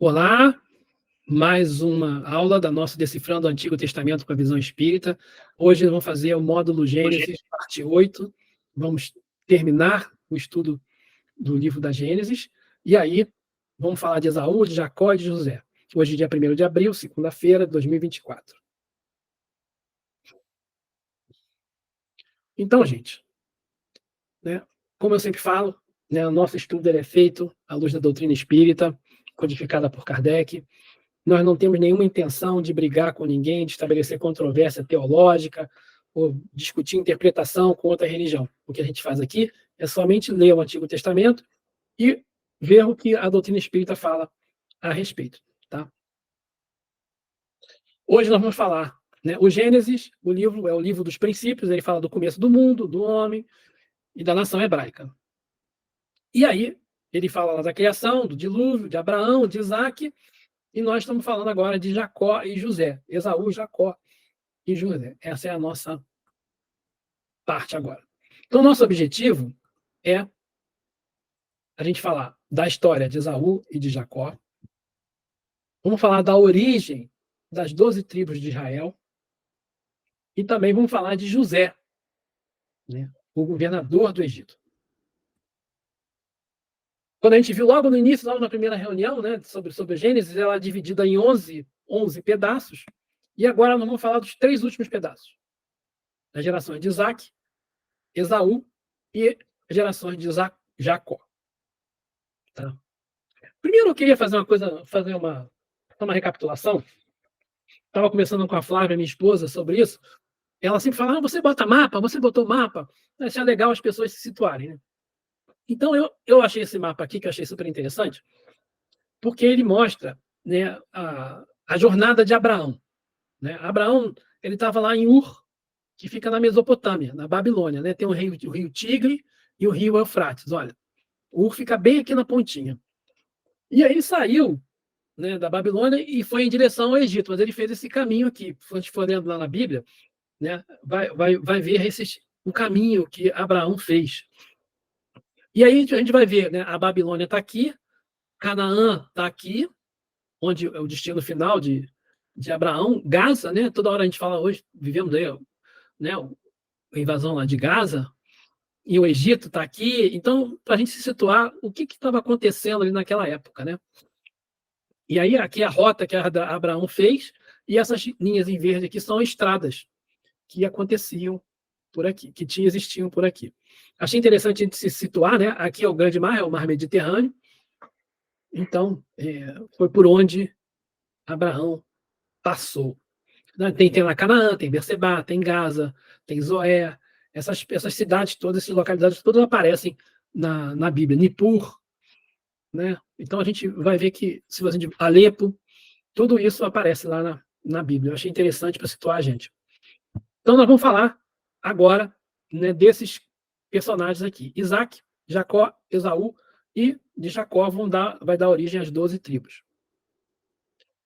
Olá, mais uma aula da nossa Decifrando o Antigo Testamento com a Visão Espírita. Hoje vamos fazer o módulo Gênesis, parte 8. Vamos terminar o estudo do livro da Gênesis. E aí, vamos falar de Esaú, de Jacó e de José. Hoje, dia 1º de abril, segunda-feira de 2024. Então, gente, né, como eu sempre falo, né, o nosso estudo é feito à luz da doutrina espírita, codificada por Kardec. Nós não temos nenhuma intenção de brigar com ninguém, de estabelecer controvérsia teológica ou discutir interpretação com outra religião. O que a gente faz aqui é somente ler o Antigo Testamento e ver o que a doutrina espírita fala a respeito. Tá? Hoje nós vamos falar, né, o Gênesis, o livro é o livro dos princípios, ele fala do começo do mundo, do homem e da nação hebraica. E aí, ele fala lá da criação, do dilúvio, de Abraão, de Isaac, e nós estamos falando agora de Jacó e José, Esaú, Jacó e José. Essa é a nossa parte agora. Então, nosso objetivo é a gente falar da história de Esaú e de Jacó. Vamos falar da origem das 12 tribos de Israel. E também vamos falar de José, né, o governador do Egito. Quando a gente viu logo no início, logo na primeira reunião, né, sobre Gênesis, ela é dividida em 11 pedaços. E agora nós vamos falar dos 3 últimos pedaços. Das gerações de Isaac, Esaú e gerações de Jacó. Tá? Primeiro eu queria fazer uma recapitulação. Estava conversando com a Flávia, minha esposa, sobre isso. Ela sempre fala, você bota mapa, você botou mapa. Achei legal as pessoas se situarem. Né? Então eu achei esse mapa aqui, que eu achei super interessante, porque ele mostra, né, a jornada de Abraão. Né? Abraão ele estava lá em Ur, que fica na Mesopotâmia, na Babilônia. Né? Tem o rio Tigre e o rio Eufrates. Olha, Ur fica bem aqui na pontinha. E aí ele saiu, né, da Babilônia e foi em direção ao Egito, mas ele fez esse caminho aqui. Se a gente for lendo lá na Bíblia, né, vai ver o caminho que Abraão fez. E aí a gente vai ver, né, a Babilônia está aqui, Canaã está aqui, onde é o destino final de Abraão, Gaza, né, toda hora a gente fala hoje, vivemos aí, né, a invasão lá de Gaza, e o Egito está aqui. Então, para a gente se situar, o que estava acontecendo ali naquela época, né? E aí, aqui a rota que Abraão fez, e essas linhas em verde aqui são estradas que aconteciam por aqui, que existiam por aqui. Achei interessante a gente se situar, né? Aqui é o Grande Mar, é o Mar Mediterrâneo. Então, foi por onde Abraão passou. Tem lá Canaã, tem Berseba, tem Gaza, tem Zoé. Essas cidades todas, essas localidades todas aparecem na Bíblia. Nippur, né? Então a gente vai ver que, se você Alepo, tudo isso aparece lá na Bíblia. Eu achei interessante para situar a gente. Então nós vamos falar agora, né, desses personagens aqui. Isaac, Jacó, Esaú, e de Jacó vai dar origem às 12 tribos.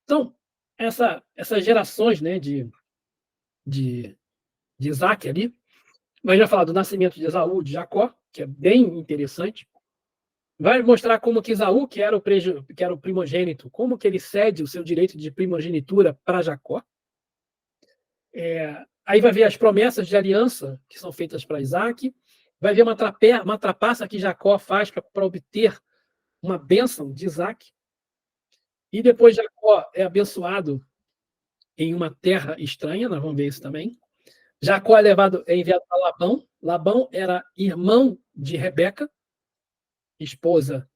Então, essas gerações, né, de Isaac ali, mas já falar do nascimento de Esaú, de Jacó, que é bem interessante. Vai mostrar como que Esaú, que era o primogênito, como que ele cede o seu direito de primogenitura para Jacó. Aí vai ver as promessas de aliança que são feitas para Isaac. Vai ver uma trapaça que Jacó faz para obter uma bênção de Isaac. E depois Jacó é abençoado em uma terra estranha, nós vamos ver isso também. Jacó é enviado para Labão. Labão era irmão de Rebeca, esposa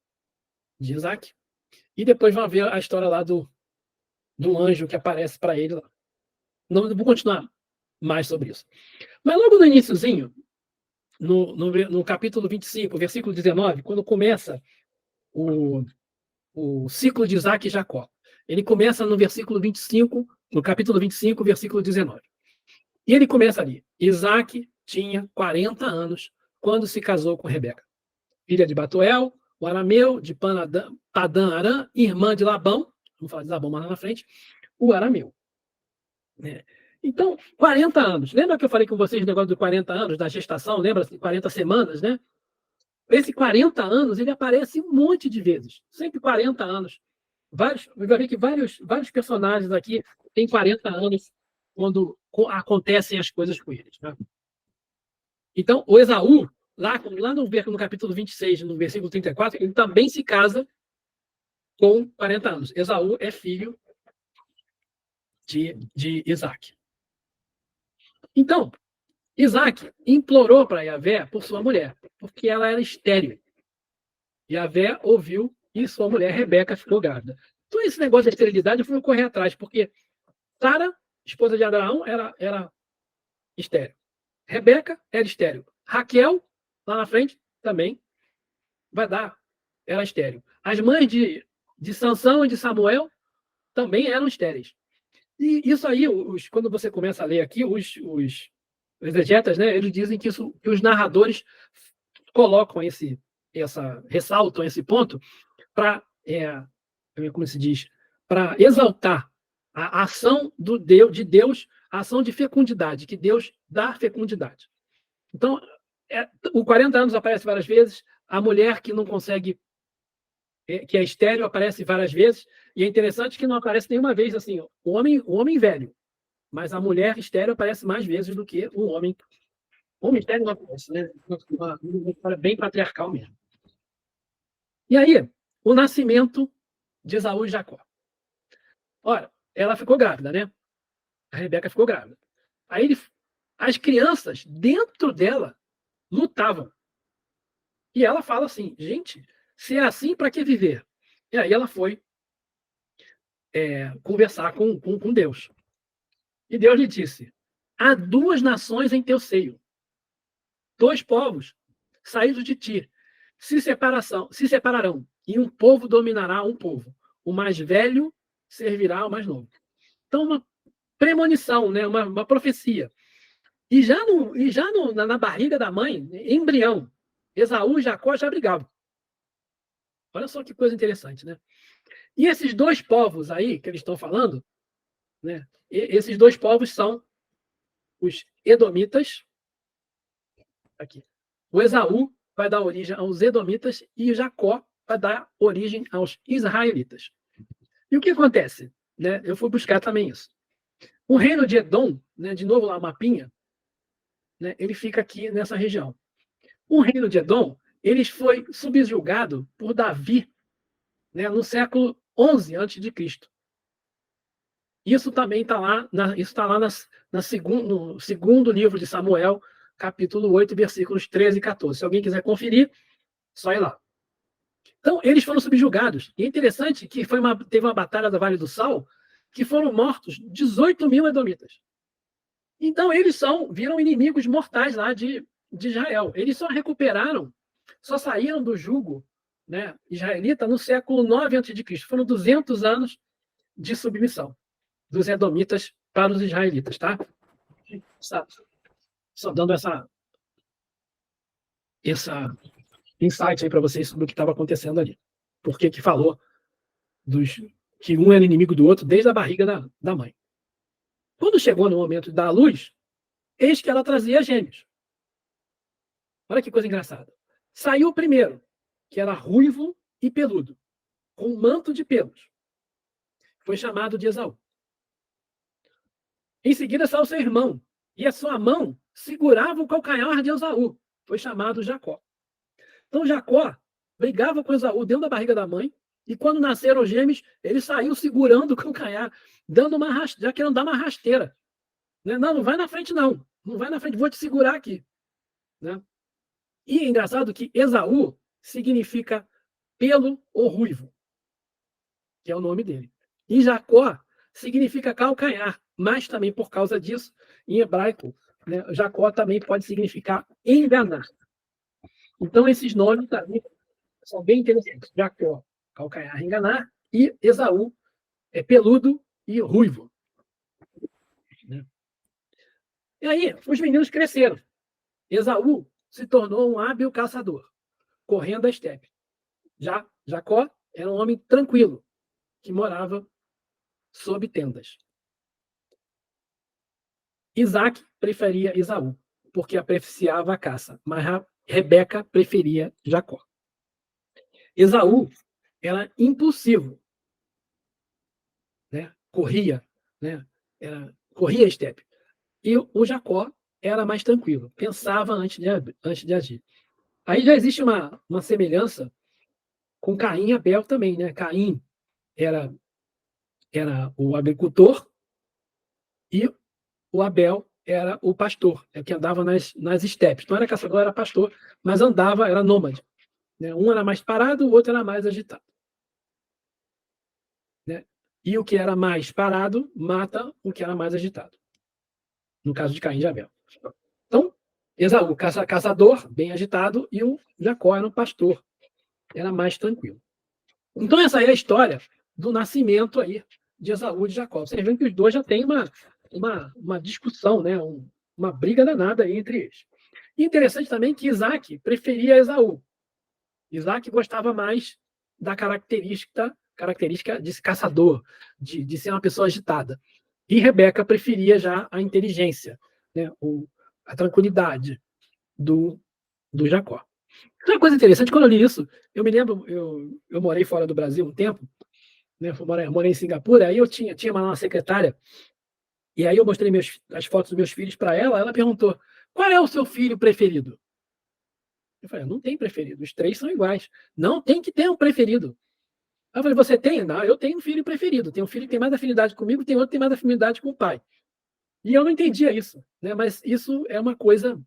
de Isaac. E depois vamos ver a história lá do anjo que aparece para ele lá. Não vou continuar mais sobre isso. Mas logo no iniciozinho, no capítulo 25, versículo 19, quando começa o ciclo de Isaac e Jacó, ele começa no versículo 25, no capítulo 25, versículo 19. E ele começa ali. Isaac tinha 40 anos quando se casou com Rebeca, filha de Batuel, o arameu, de Padã Aram, irmã de Labão, vamos falar de Labão mais lá na frente, o arameu. Então, 40 anos. Lembra que eu falei com vocês o negócio dos 40 anos, da gestação? Lembra? 40 semanas, né? Esse 40 anos, ele aparece um monte de vezes. Sempre 40 anos Vai ver que vários personagens aqui têm 40 anos quando acontecem as coisas com eles. Né? Então, o Esaú, lá no capítulo 26, no versículo 34, ele também se casa com 40 anos. Esaú é filho de Isaac. Então, Isaac implorou para Yahvé por sua mulher, porque ela era estéril. Yahvé ouviu e sua mulher, Rebeca, ficou grávida. Então, esse negócio da esterilidade eu fui correr atrás, porque Sara, esposa de Abraão, era estéril. Rebeca era estéril. Raquel, lá na frente, também era estéril. As mães de Sansão e de Samuel também eram estéreis. E isso aí, quando você começa a ler aqui, os exegetas, né, eles dizem que os narradores colocam ressaltam esse ponto para, como se diz, para exaltar a ação de Deus, a ação de fecundidade, que Deus dá fecundidade. Então, o 40 anos aparece várias vezes, a mulher que não consegue, que é estéril, aparece várias vezes, e é interessante que não aparece nenhuma vez assim, o homem velho, mas a mulher estéril aparece mais vezes do que o homem. O homem estéril não aparece, né? Uma história bem patriarcal mesmo. E aí, o nascimento de Esaú e Jacó. Ora, ela ficou grávida, né? A Rebeca ficou grávida. Aí as crianças dentro dela lutavam. E ela fala assim, gente, se é assim, para que viver? E aí ela foi conversar com Deus. E Deus lhe disse, há duas nações em teu seio, dois povos saídos de ti, se separarão, e um povo dominará um povo. O mais velho servirá ao mais novo. Então, uma premonição, né? uma profecia. E na barriga da mãe, embrião, Esaú e Jacó já brigavam. Olha só que coisa interessante, né? E esses dois povos aí que eles estão falando, né? Esses dois povos são os edomitas. Aqui. O Esaú vai dar origem aos edomitas e Jacó vai dar origem aos israelitas. E o que acontece? Né? Eu fui buscar também isso. O reino de Edom, né? De novo lá, o mapinha, né? Ele fica aqui nessa região. O reino de Edom, ele foi subjugado por Davi, né? No século 11 a.C. Isso também está lá, no segundo livro de Samuel, capítulo 8, versículos 13 e 14. Se alguém quiser conferir, só ir lá. Então, eles foram subjugados. E é interessante que teve uma batalha da Vale do Sal, que foram mortos 18.000 edomitas. Então, eles viram inimigos mortais lá de Israel. Eles só saíram do jugo, né, israelita no século 9 a.C. Foram 200 anos de submissão dos edomitas para os israelitas, tá? Só dando essa insight aí para vocês sobre o que estava acontecendo ali. Por que falou que um era inimigo do outro desde a barriga da mãe. Quando chegou no momento da luz, eis que ela trazia gêmeos. Olha que coisa engraçada. Saiu o primeiro, que era ruivo e peludo, com um manto de pelos. Foi chamado de Esaú. Em seguida saiu seu irmão, e a sua mão segurava o calcanhar de Esaú. Foi chamado Jacó. Então Jacó brigava com Esaú dentro da barriga da mãe, e quando nasceram os gêmeos, ele saiu segurando o calcanhar, já querendo dar uma rasteira. Não vai na frente, não. Não vai na frente, vou te segurar aqui. Né? E é engraçado que Esaú significa pelo ou ruivo, que é o nome dele. E Jacó significa calcanhar, mas também por causa disso, em hebraico, né, Jacó também pode significar enganar. Então, esses nomes também são bem interessantes. Jacó, calcanhar, enganar, e Esaú é peludo e ruivo. Né? E aí, os meninos cresceram. Esaú se tornou um hábil caçador, correndo a estepe. Já Jacó era um homem tranquilo, que morava sob tendas. Isaac preferia Esaú, porque apreciava a caça, mas Rebeca preferia Jacó. Esaú era impulsivo, corria, né? Corria a estepe. E o Jacó era mais tranquilo, pensava antes de agir. Aí já existe uma semelhança com Caim e Abel também, né? Caim era, era o agricultor e o Abel era o pastor, que andava nas estepes. Não era caçador, era pastor, mas andava, era nômade. Né? Um era mais parado, o outro era mais agitado. Né? E o que era mais parado mata o que era mais agitado. No caso de Caim e Abel. Então, Esaú, caçador, bem agitado, e o Jacó era um pastor, era mais tranquilo. Então, essa é a história do nascimento aí de Esaú e de Jacó. Vocês veem que os dois já têm uma discussão, né? Uma briga danada aí entre eles. E interessante também que Isaac preferia Esaú. Isaac gostava mais da característica de caçador, de ser uma pessoa agitada. E Rebeca preferia já a inteligência, né? A tranquilidade do Jacó. Uma coisa interessante, quando eu li isso, eu me lembro, eu morei fora do Brasil um tempo, né? Morei em Singapura, aí eu tinha uma secretária, e aí eu mostrei as fotos dos meus filhos para ela, ela perguntou, qual é o seu filho preferido? Eu falei, não tem preferido, os três são iguais. Não, tem que ter um preferido. Aí eu falei, você tem? Não, eu tenho um filho preferido. Tem um filho que tem mais afinidade comigo, tem outro que tem mais afinidade com o pai. E eu não entendia isso, né? Mas isso é uma coisa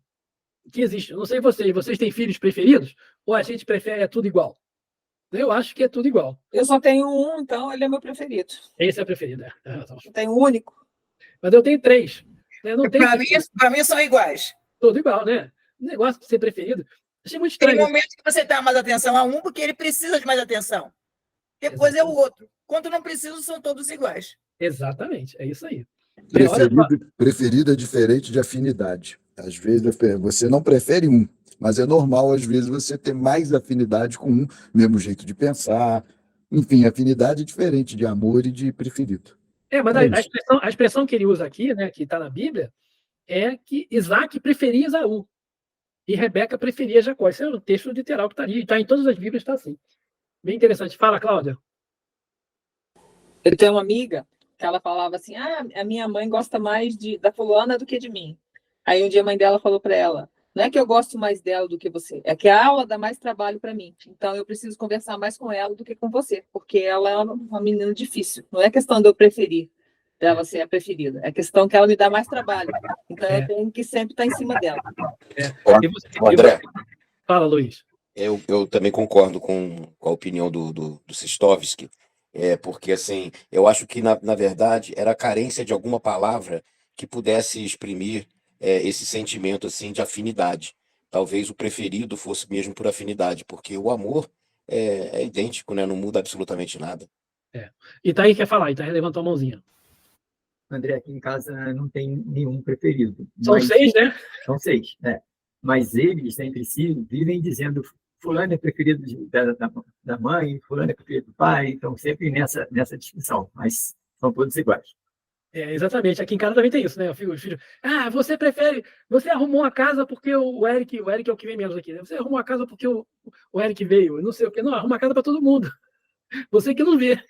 que existe. Eu não sei vocês têm filhos preferidos? Ou a gente prefere tudo igual? Eu acho que é tudo igual. Eu só tenho um, então ele é meu preferido. Esse é o preferido. Eu tenho um único. Mas eu tenho três. Né? Para mim são iguais. Tudo igual, né? O negócio de ser preferido. Achei muito estranho. Tem momentos que você dá mais atenção a um porque ele precisa de mais atenção. Depois é o outro. Quando não precisa, são todos iguais. Exatamente, é isso aí. Preferido é diferente de afinidade. Às vezes você não prefere um, mas é normal, às vezes, você ter mais afinidade com um, mesmo jeito de pensar. Enfim, afinidade é diferente de amor e de preferido. Mas a expressão que ele usa aqui, né, que está na Bíblia, é que Isaac preferia Esaú e Rebeca preferia Jacó. Esse é o texto literal que está ali, está em todas as Bíblias, está assim. Bem interessante. Fala, Cláudia. Eu tenho uma amiga que ela falava assim, a minha mãe gosta mais da fulana do que de mim. Aí um dia a mãe dela falou para ela, não é que eu gosto mais dela do que você, é que a aula dá mais trabalho para mim. Então eu preciso conversar mais com ela do que com você, porque ela é uma menina difícil. Não é questão de eu preferir dela ser a preferida, é questão que ela me dá mais trabalho. Então eu tenho que sempre estar em cima dela. André, fala, Luiz. Eu também concordo com a opinião do Sistovski, porque assim, eu acho que na verdade era a carência de alguma palavra que pudesse exprimir esse sentimento assim de afinidade. Talvez o preferido fosse mesmo por afinidade, porque o amor é idêntico, né? Não muda absolutamente nada. Itaí quer falar, Itaí levantou a mãozinha. André, aqui em casa não tem nenhum preferido. São 6, né? São 6, né? Mas eles, entre si, vivem dizendo fulano é preferido da mãe, fulano é preferido do pai, então sempre nessa discussão, mas são todos iguais. Exatamente. Aqui em casa também tem isso, né? O filho, você arrumou uma casa porque o Eric é o que vem menos aqui, né? Você arrumou uma casa porque o Eric veio, não sei o quê. Não, arruma a casa para todo mundo. Você que não vê.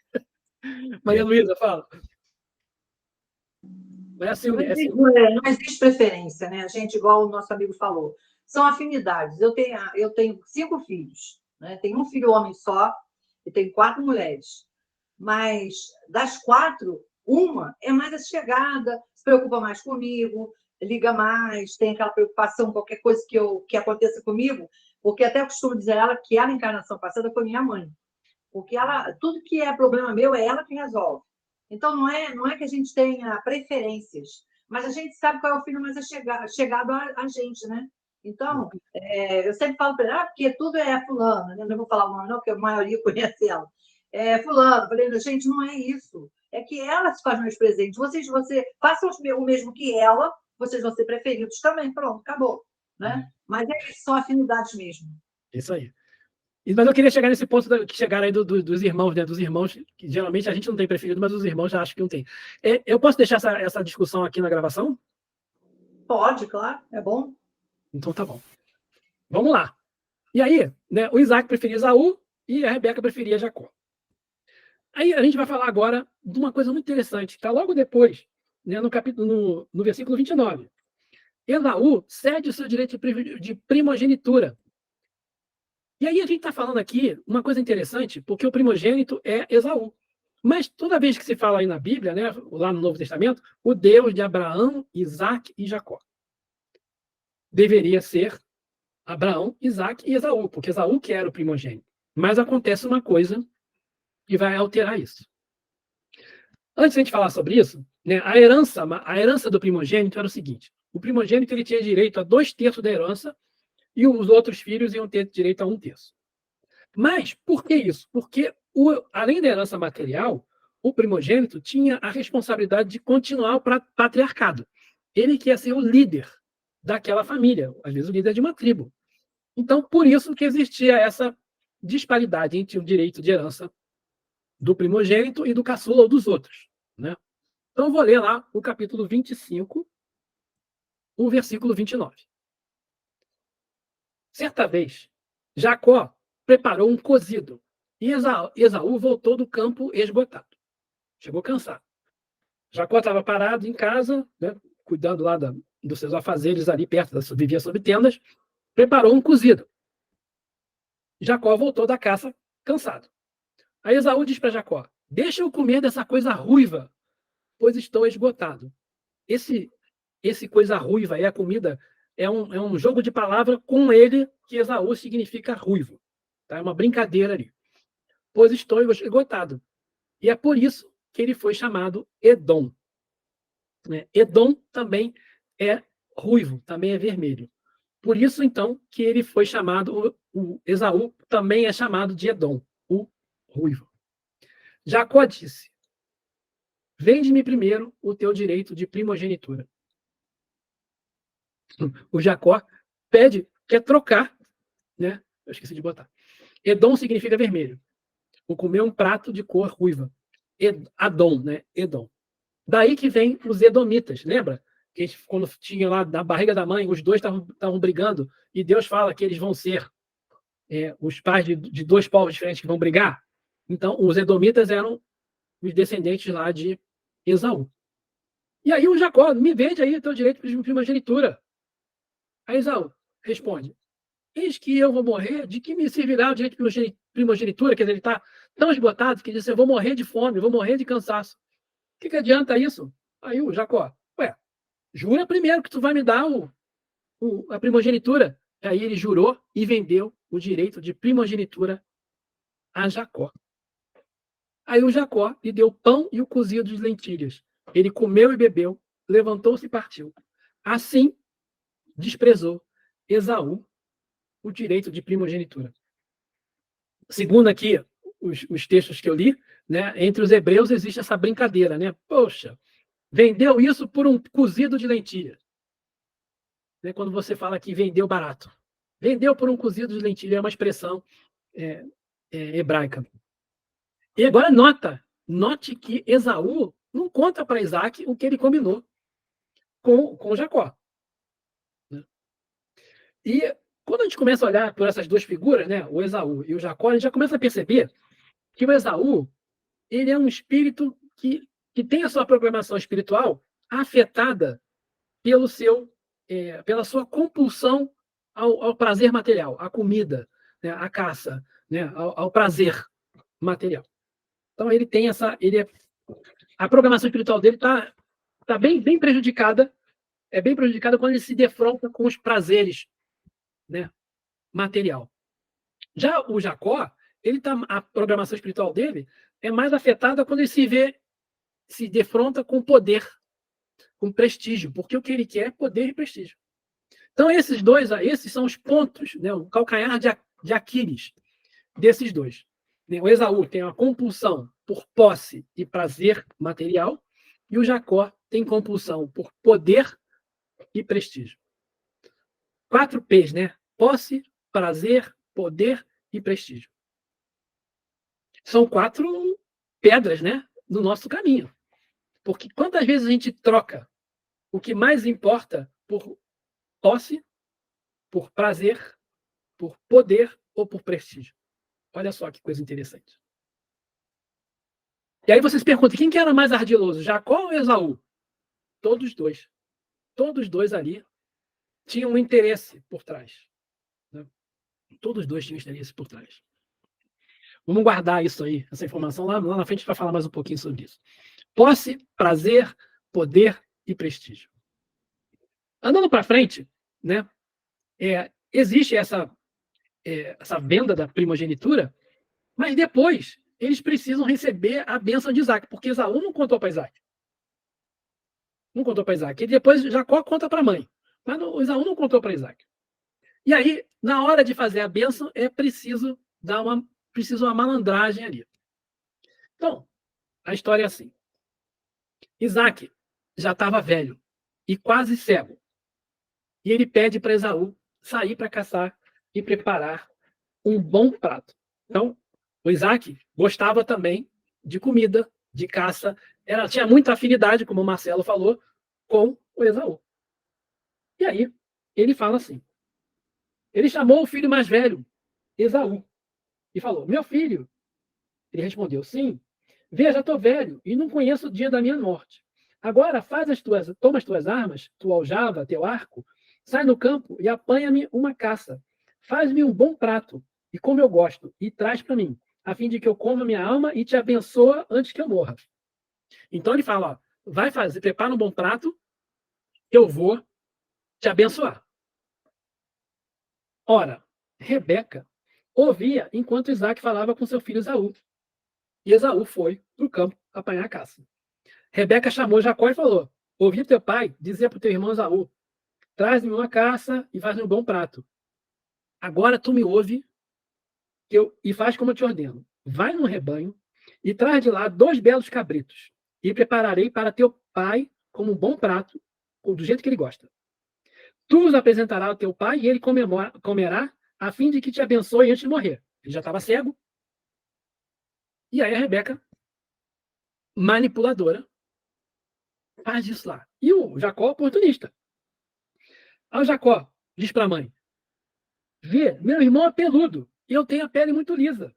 Maria Luísa, fala. Não existe preferência, né? A gente, igual o nosso amigo falou, são afinidades. Eu tenho 5 filhos, né? Tenho um filho homem só e tenho 4 mulheres. Mas das 4, uma é mais chegada, se preocupa mais comigo, liga mais, tem aquela preocupação, qualquer coisa que aconteça comigo, porque até eu costumo dizer a ela que ela, encarnação passada, foi minha mãe. Porque tudo que é problema meu é ela que resolve. Então, não é que a gente tenha preferências, mas a gente sabe qual é o filho mais chegado a gente, né? Então, eu sempre falo para ela, porque tudo é fulano, né? Não vou falar o nome não, porque a maioria conhece ela. Fulano, falei, gente, não é isso. É que ela se faz meus presentes. Você façam o mesmo que ela, vocês vão ser preferidos também. Pronto, acabou. Né? Mas são afinidades mesmo. Isso aí. Mas eu queria chegar nesse ponto que chegaram aí dos irmãos, né? Dos irmãos, que geralmente a gente não tem preferido, mas os irmãos já acham que não tem. Eu posso deixar essa discussão aqui na gravação? Pode, claro, é bom. Então tá bom. Vamos lá. E aí, né, o Isaac preferia Esaú e a Rebeca preferia Jacó. Aí a gente vai falar agora de uma coisa muito interessante, que está logo depois, né, no versículo 29. Esaú cede o seu direito de primogenitura. E aí a gente está falando aqui uma coisa interessante, porque o primogênito é Esaú. Mas toda vez que se fala aí na Bíblia, né, lá no Novo Testamento, o Deus de Abraão, Isaac e Jacó deveria ser Abraão, Isaac e Esaú, porque Esaú que era o primogênito. Mas acontece uma coisa que vai alterar isso. Antes de a gente falar sobre isso, né, a herança do primogênito era o seguinte: o primogênito ele tinha direito a 2/3 da herança e os outros filhos iam ter direito a 1/3. Mas por que isso? Porque, além da herança material, o primogênito tinha a responsabilidade de continuar o patriarcado. Ele que ia ser o líder daquela família, às vezes o líder de uma tribo. Então, por isso que existia essa disparidade entre o direito de herança do primogênito e do caçula ou dos outros, né? Então, eu vou ler lá o capítulo 25, o versículo 29. Certa vez, Jacó preparou um cozido e Esaú voltou do campo esgotado. Chegou cansado. Jacó estava parado em casa, né, cuidando lá dos seus afazeres ali perto, vivia sob tendas, preparou um cozido. Jacó voltou da caça cansado. Aí Esaú diz para Jacó: deixa eu comer dessa coisa ruiva, pois estou esgotado. Esse coisa ruiva é a comida, é um jogo de palavra com ele, que Esaú significa ruivo. Tá? É uma brincadeira ali. Pois estou esgotado. E é por isso que ele foi chamado Edom. Né? Edom também é ruivo, também é vermelho. Por isso, então, que ele foi chamado, o Esaú também é chamado de Edom, o ruivo. Jacó disse: vende-me primeiro o teu direito de primogenitura. O Jacó quer trocar, né? Eu esqueci de botar. Edom significa vermelho. Vou comer um prato de cor ruiva. Adom, né? Edom. Daí que vem os edomitas, lembra? Que quando tinha lá na barriga da mãe, os dois estavam brigando, e Deus fala que eles vão ser os pais de dois povos diferentes que vão brigar. Então, os edomitas eram os descendentes lá de Esaú. E aí o Jacó: me vende aí o teu direito de primogenitura. Aí Esaú responde: eis que eu vou morrer, de que me servirá o direito de primogenitura? Quer dizer, ele está tão esgotado que diz: eu vou morrer de fome, vou morrer de cansaço. O que adianta isso? Aí o Jacó: ué, jura primeiro que tu vai me dar a primogenitura. Aí ele jurou e vendeu o direito de primogenitura a Jacó. Aí o Jacó lhe deu pão e o cozido de lentilhas. Ele comeu e bebeu, levantou-se e partiu. Assim, desprezou Esaú o direito de primogenitura. Segundo aqui os textos que eu li, né, entre os hebreus existe essa brincadeira, né? Poxa, vendeu isso por um cozido de lentilha. Né, quando você fala que vendeu barato. Vendeu por um cozido de lentilha, é uma expressão hebraica. E agora note que Esaú não conta para Isaac o que ele combinou com Jacó. Né? E quando a gente começa a olhar por essas duas figuras, né, o Esaú e o Jacó, a gente já começa a perceber que o Esaú ele é um espírito que tem a sua programação espiritual afetada pela sua compulsão ao prazer material, à comida, né, à caça, né, ao prazer material. Então ele tem a programação espiritual dele está bem prejudicada, bem prejudicada quando ele se defronta com os prazeres, né, material. Já o Jacó, a programação espiritual dele é mais afetada quando ele se defronta com poder, com prestígio, porque o que ele quer é poder e prestígio. Então esses são os pontos, né, o calcanhar de Aquiles desses dois. O Esaú tem uma compulsão por posse e prazer material, e o Jacó tem compulsão por poder e prestígio. 4 P's, né? Posse, prazer, poder e prestígio. São 4 pedras, né, no nosso caminho. Porque quantas vezes a gente troca o que mais importa por posse, por prazer, por poder ou por prestígio? Olha só que coisa interessante. E aí você se pergunta, quem que era mais ardiloso, Jacó ou Esaú? Todos os dois. Todos os dois ali tinham um interesse por trás. Né? Todos os dois tinham interesse por trás. Vamos guardar isso aí, essa informação. Lá na frente a gente vai falar mais um pouquinho sobre isso. Posse, prazer, poder e prestígio. Andando para frente, né, existe essa venda da primogenitura, mas depois eles precisam receber a bênção de Isaac, porque Esaú não contou para Isaac. Não contou para Isaac. E depois Jacó conta para a mãe. Mas Esaú não contou para Isaac. E aí, na hora de fazer a bênção, é preciso uma malandragem ali. Então, a história é assim. Isaac já estava velho e quase cego. E ele pede para Esaú sair para caçar e preparar um bom prato. Então, o Isaac gostava também de comida, de caça. Tinha muita afinidade, como o Marcelo falou, com o Esaú. E aí, ele fala assim. Ele chamou o filho mais velho, Esaú, e falou, meu filho. Ele respondeu, sim. Veja, estou velho e não conheço o dia da minha morte. Agora toma as tuas armas, tua aljava, teu arco, sai no campo e apanha-me uma caça. Faz-me um bom prato, e como eu gosto, e traz para mim, a fim de que eu coma minha alma e te abençoa antes que eu morra. Então ele fala, ó, prepara um bom prato, eu vou te abençoar. Ora, Rebeca ouvia enquanto Isaac falava com seu filho Esaú. E Esaú foi para o campo apanhar a caça. Rebeca chamou Jacó e falou, ouvi teu pai dizer para o teu irmão Esaú, traz-me uma caça e faz-me um bom prato. Agora tu me ouve e faz como eu te ordeno. Vai no rebanho e traz de lá 2 belos cabritos e prepararei para teu pai como um bom prato, do jeito que ele gosta. Tu os apresentarás ao teu pai e ele comerá a fim de que te abençoe antes de morrer. Ele já estava cego. E aí a Rebeca, manipuladora, faz isso lá. E o Jacó, oportunista. Aí o Jacó diz para a mãe, vê, meu irmão é peludo e eu tenho a pele muito lisa.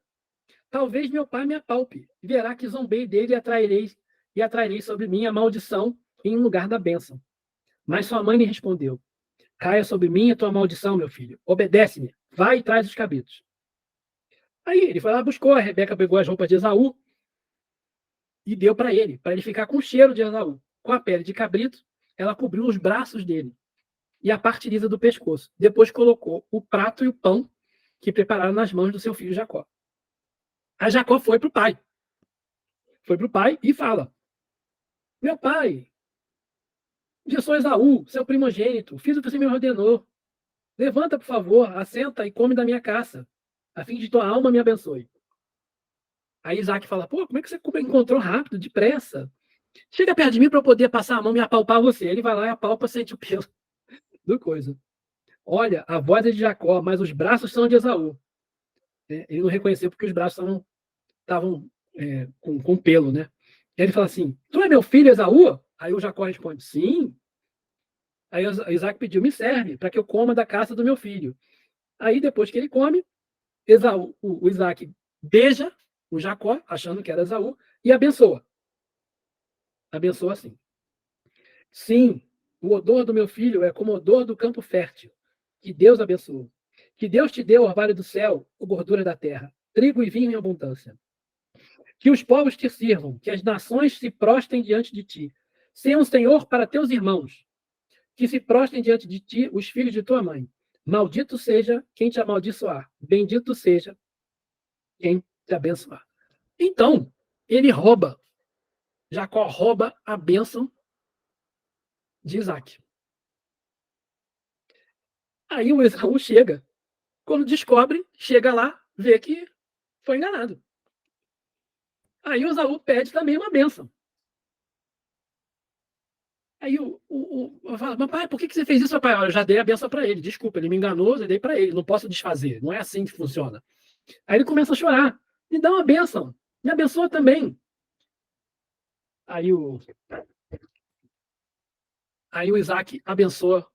Talvez meu pai me apalpe, verá que zombei dele e atrairei sobre mim a maldição em lugar da bênção. Mas sua mãe lhe respondeu, caia sobre mim a tua maldição, meu filho. Obedece-me, vai e traz os cabritos. Aí ele foi lá, buscou, a Rebeca pegou as roupas de Esaú e deu para ele ficar com o cheiro de Esaú. Com a pele de cabrito, ela cobriu os braços dele e a parte lisa do pescoço. Depois colocou o prato e o pão que prepararam nas mãos do seu filho Jacó. Aí Jacó foi para o pai. Foi para o pai e fala, meu pai, eu sou Esaú, seu primogênito, fiz o que você me ordenou. Levanta, por favor, assenta e come da minha caça, a fim de tua alma me abençoe. Aí Isaac fala, pô, como é que você encontrou rápido, depressa? Chega perto de mim para eu poder passar a mão e apalpar você. Ele vai lá e apalpa, sente o pelo do coisa. Olha, a voz é de Jacó, mas os braços são de Esaú. Ele não reconheceu porque os braços estavam com pelo, né? E ele fala assim, tu é meu filho Esaú? Aí o Jacó responde, sim. Aí Isaac pediu, me serve para que eu coma da caça do meu filho. Aí depois que ele come, o Isaac beija o Jacó, achando que era Esaú, e abençoa. Abençoa assim. Sim, o odor do meu filho é como o odor do campo fértil. Que Deus abençoe. Que Deus te dê o orvalho do céu, a gordura da terra, trigo e vinho em abundância. Que os povos te sirvam, que as nações se prostrem diante de ti. Seja um senhor para teus irmãos, que se prostrem diante de ti os filhos de tua mãe. Maldito seja quem te amaldiçoar, bendito seja quem te abençoar. Então, ele rouba, Jacó rouba a bênção de Isaac. Aí o Esaú chega, quando descobre, chega lá, vê que foi enganado. Aí o Esaú pede também uma bênção. Aí eu falo, mas pai, por que você fez isso, pai? Eu já dei a benção para ele, desculpa, ele me enganou, eu dei para ele, não posso desfazer, não é assim que funciona. Aí ele começa a chorar, me dá uma bênção, me abençoa também. Aí o Isaac abençoa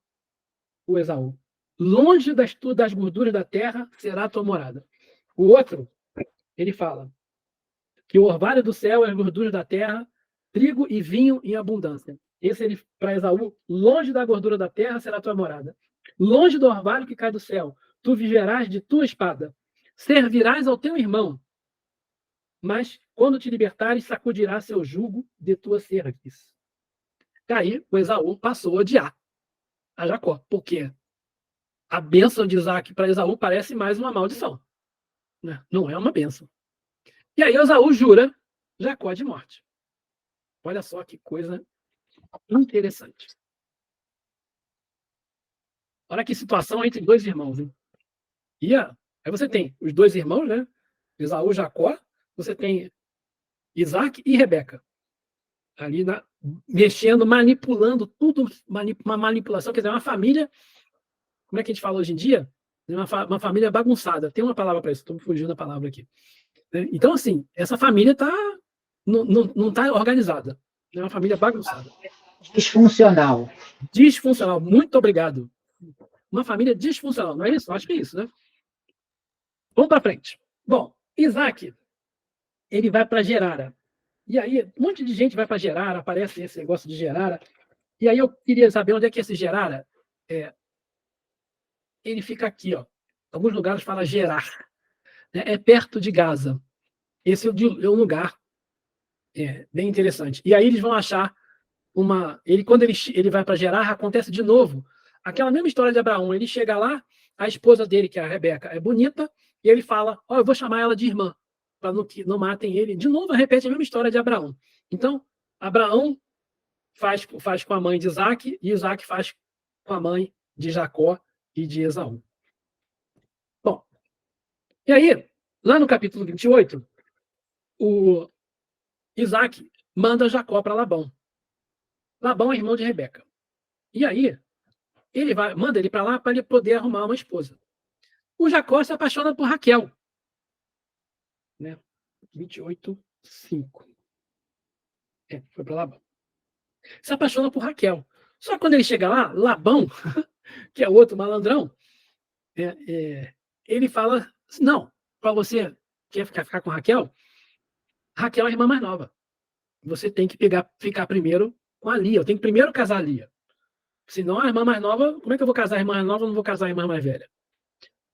o Esaú. Longe das gorduras da terra será a tua morada. O outro, ele fala, que o orvalho do céu é a gordura da terra, trigo e vinho em abundância. Esse ele para Esaú, longe da gordura da terra será a tua morada, longe do orvalho que cai do céu, tu viverás de tua espada, servirás ao teu irmão, mas quando te libertares, sacudirá seu jugo de tua cerviz. Aí o Esaú passou a odiar a Jacó, porque a bênção de Isaac para Esaú parece mais uma maldição, né? Não é uma bênção. E aí Esaú jura Jacó de morte. Olha só que coisa interessante. Olha que situação entre dois irmãos, hein? Aí você tem os dois irmãos, né? Esaú e Jacó. Você tem Isaac e Rebeca. Ali mexendo, manipulando tudo, uma manipulação, quer dizer, uma família, como é que a gente fala hoje em dia? Uma família bagunçada. Tem uma palavra para isso, estou me fugindo da palavra aqui. Então, assim, essa família não está organizada. É uma família bagunçada. Disfuncional. Disfuncional, muito obrigado. Uma família disfuncional, não é isso? Acho que é isso, né? Vamos para frente. Bom, Isaac, ele vai para Gerara. E aí, um monte de gente vai para Gerara, aparece esse negócio de Gerara. E aí eu queria saber onde é que esse Gerara ele fica aqui, ó. Alguns lugares fala Gerar. Né? É perto de Gaza. Esse é um lugar bem interessante. E aí eles vão achar quando ele vai para Gerar, acontece de novo aquela mesma história de Abraão. Ele chega lá, a esposa dele, que é a Rebeca, é bonita, e ele fala: ó, eu vou chamar ela de irmã, para não matem ele. De novo, repete a mesma história de Abraão. Então, Abraão faz com a mãe de Isaac, e Isaac faz com a mãe de Jacó e de Esaú. Bom, e aí, lá no capítulo 28, o Isaac manda Jacó para Labão. Labão é irmão de Rebeca. E aí, manda ele para lá para ele poder arrumar uma esposa. O Jacó se apaixona por Raquel. Né? 28:5. Foi para Labão. Se apaixona por Raquel. Só que quando ele chega lá, Labão, que é outro malandrão, ele fala: não, para você quer ficar com Raquel, Raquel é a irmã mais nova. Você tem que ficar primeiro com a Lia. Eu tenho que primeiro casar a Lia. Senão a irmã mais nova, como é que eu vou casar a irmã mais nova? Eu não vou casar a irmã mais velha.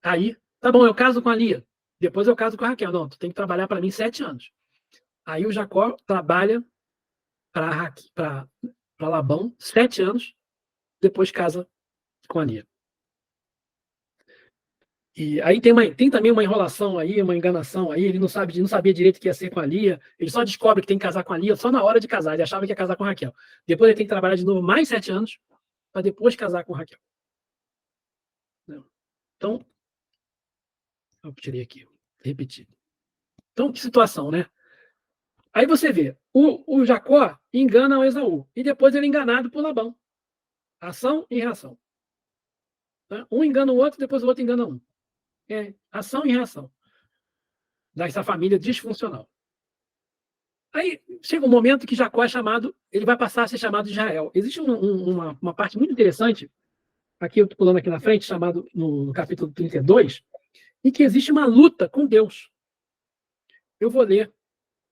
Aí, tá bom, eu caso com a Lia. Depois eu caso com a Raquel. Não, tu tem que trabalhar para mim 7 anos. Aí o Jacó trabalha para Labão 7 anos, depois casa com a Lia. E aí tem também uma enrolação aí, uma enganação aí. Ele não sabia direito que ia ser com a Lia. Ele só descobre que tem que casar com a Lia só na hora de casar. Ele achava que ia casar com a Raquel. Depois ele tem que trabalhar de novo mais 7 anos para depois casar com a Raquel. Então, eu tirei aqui, repeti. Então, que situação, né? Aí você vê, o Jacó engana o Esaú, e depois ele é enganado por Labão. Ação e reação. Um engana o outro, depois o outro engana um. Ação e reação dessa família disfuncional. Aí chega um momento que Jacó ele vai passar a ser chamado de Israel. Existe uma parte muito interessante, aqui eu estou pulando aqui na frente, chamado no capítulo 32, em que existe uma luta com Deus. Eu vou ler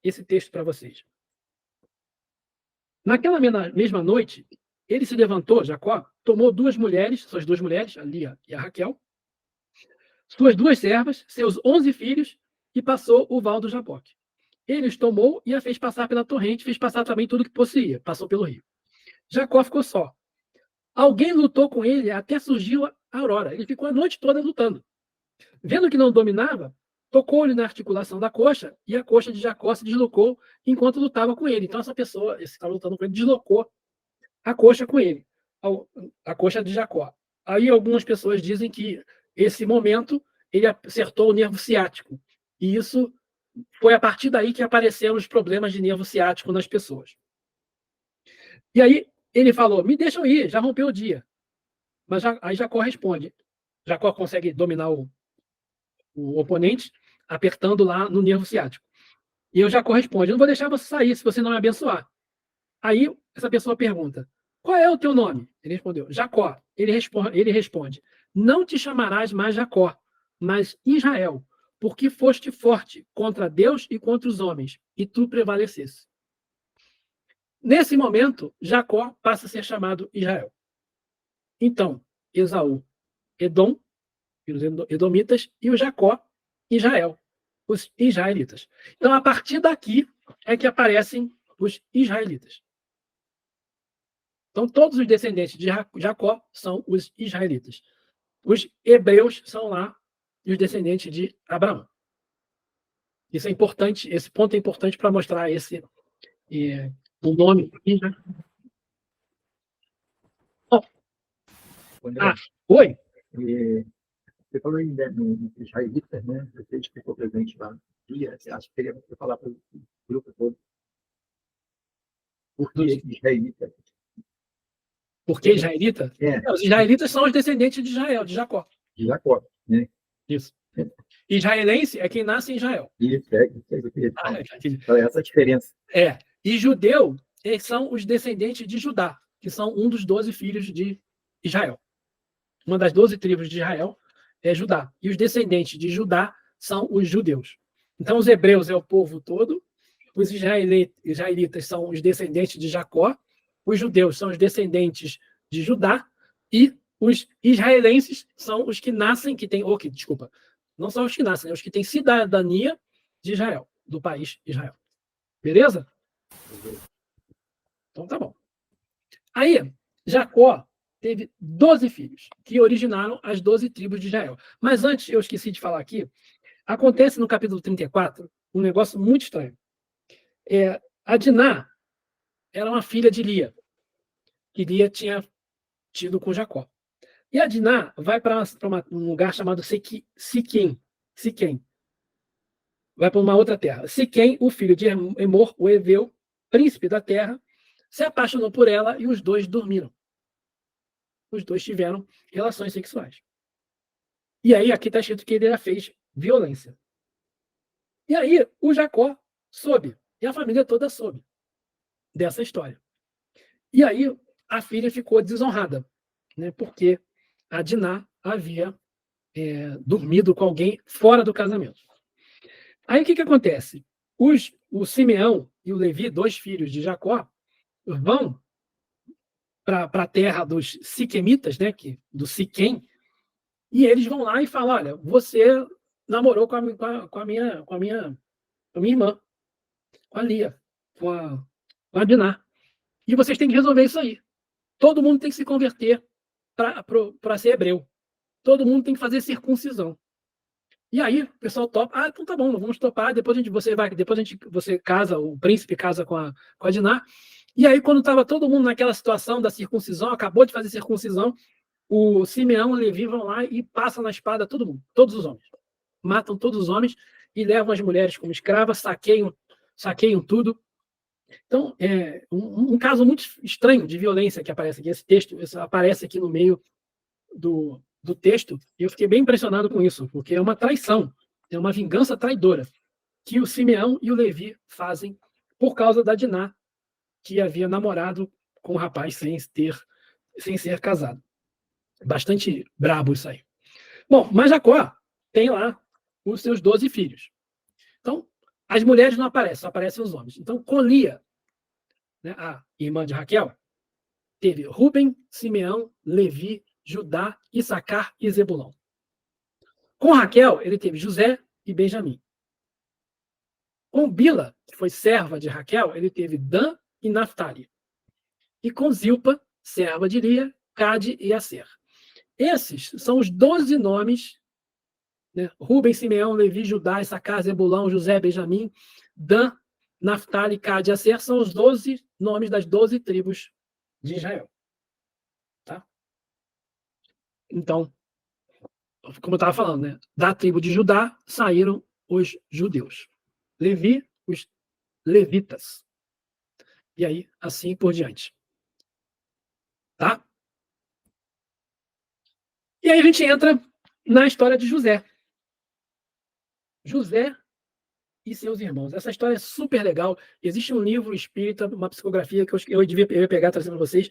esse texto para vocês. Naquela mesma noite, ele se levantou, Jacó, tomou suas duas mulheres, a Lia e a Raquel, suas 2 servas, seus 11 filhos, e passou o val do Jaboque. Ele os tomou e a fez passar pela torrente, fez passar também tudo que possuía, passou pelo rio. Jacó ficou só. Alguém lutou com ele até surgiu a aurora. Ele ficou a noite toda lutando. Vendo que não dominava, tocou-lhe na articulação da coxa, e a coxa de Jacó se deslocou enquanto lutava com ele. Então esse que está lutando com ele, deslocou a coxa com ele, a coxa de Jacó. Aí algumas pessoas dizem que esse momento ele acertou o nervo ciático. E isso foi a partir daí que apareceram os problemas de nervo ciático nas pessoas. E aí ele falou: me deixam ir, já rompeu o dia. Mas aí Jacó responde. Jacó consegue dominar o oponente, apertando lá no nervo ciático. E o Jacó responde: eu não vou deixar você sair se você não me abençoar. Aí essa pessoa pergunta: qual é o teu nome? Ele respondeu: Jacó. Ele responde: não te chamarás mais Jacó, mas Israel, porque foste forte contra Deus e contra os homens, e tu prevalecesse. Nesse momento, Jacó passa a ser chamado Israel. Então, Esaú, Edom, os edomitas, e o Jacó, Israel, os israelitas. Então, a partir daqui é que aparecem os israelitas. Então, todos os descendentes de Jacó são os israelitas. Os hebreus são lá os descendentes de Abraão. Isso é importante, esse ponto é importante para mostrar o nome. Oi? Você falou aí, né, no israelitas, né? Você ficou presente lá no dia. Você acha que teria que falar para o grupo todo? Por que israelita? Por que israelita? Os israelitas são os descendentes de Israel, de Jacó. De Jacó, né? Isso. Israelense é quem nasce em Israel. Isso é o que eu queria falar. Então, essa é a diferença. E judeu são os descendentes de Judá, que são um dos 12 filhos de Israel. Uma das 12 tribos de Israel é Judá. E os descendentes de Judá são os judeus. Então, os hebreus é o povo todo, os israelitas são os descendentes de Jacó, os judeus são os descendentes de Judá, e os israelenses são os que nascem, não são os que nascem, os que têm cidadania de Israel, do país Israel. Beleza? Então tá bom. Aí, Jacó teve 12 filhos, que originaram as 12 tribos de Israel. Mas antes, eu esqueci de falar aqui, acontece no capítulo 34 um negócio muito estranho. A Diná era uma filha de Lia, que Lia tinha tido com Jacó. E a Diná vai para um lugar chamado Siquém. Vai para uma outra terra. Siquém, o filho de Emor, o Eveu, príncipe da terra, se apaixonou por ela e os dois dormiram. Os dois tiveram relações sexuais. E aí, aqui está escrito que ele já fez violência. E aí, o Jacó soube, e a família toda soube dessa história. E aí, a filha ficou desonrada, né, porque a Diná havia dormido com alguém fora do casamento. Aí, o que acontece? O Simeão e o Levi, 2 filhos de Jacó, vão para a terra dos siquemitas, né, do Siquém, e eles vão lá e falam: olha, você namorou com a minha irmã, com a Lia, com a Diná, e vocês têm que resolver isso aí. Todo mundo tem que se converter para ser hebreu. Todo mundo tem que fazer circuncisão. E aí o pessoal topa: então tá bom, vamos topar, depois você casa, o príncipe casa com a Diná. E aí, quando estava todo mundo naquela situação da circuncisão, acabou de fazer circuncisão, o Simeão e o Levi vão lá e passam na espada todo mundo, todos os homens. Matam todos os homens e levam as mulheres como escravas, saqueiam tudo. Então, é um caso muito estranho de violência que aparece aqui. Esse texto aparece aqui no meio do texto, e eu fiquei bem impressionado com isso, porque é uma traição, é uma vingança traidora que o Simeão e o Levi fazem por causa da Diná, que havia namorado com um rapaz sem ser casado. Bastante brabo isso aí. Bom, mas Jacó tem lá os seus 12 filhos. Então, as mulheres não aparecem, só aparecem os homens. Então, com Lia, né, a irmã de Raquel, teve Ruben, Simeão, Levi, Judá, Issacar e Zebulão. Com Raquel, ele teve José e Benjamim. Com Bila, que foi serva de Raquel, ele teve Dan e Naftali. E com Zilpa, serva de Lia, Cade e Aser. Esses são os 12 nomes, né? Ruben, Simeão, Levi, Judá, Issacar, Zebulão, José, Benjamim, Dan, Naftali, Cade e Aser, são os 12 nomes das 12 tribos de Israel. Tá? Então, como eu estava falando, né? Da tribo de Judá saíram os judeus. Levi, os levitas. E aí, assim por diante. Tá? E aí a gente entra na história de José. José e seus irmãos. Essa história é super legal. Existe um livro espírita, uma psicografia que eu ia pegar trazendo para vocês,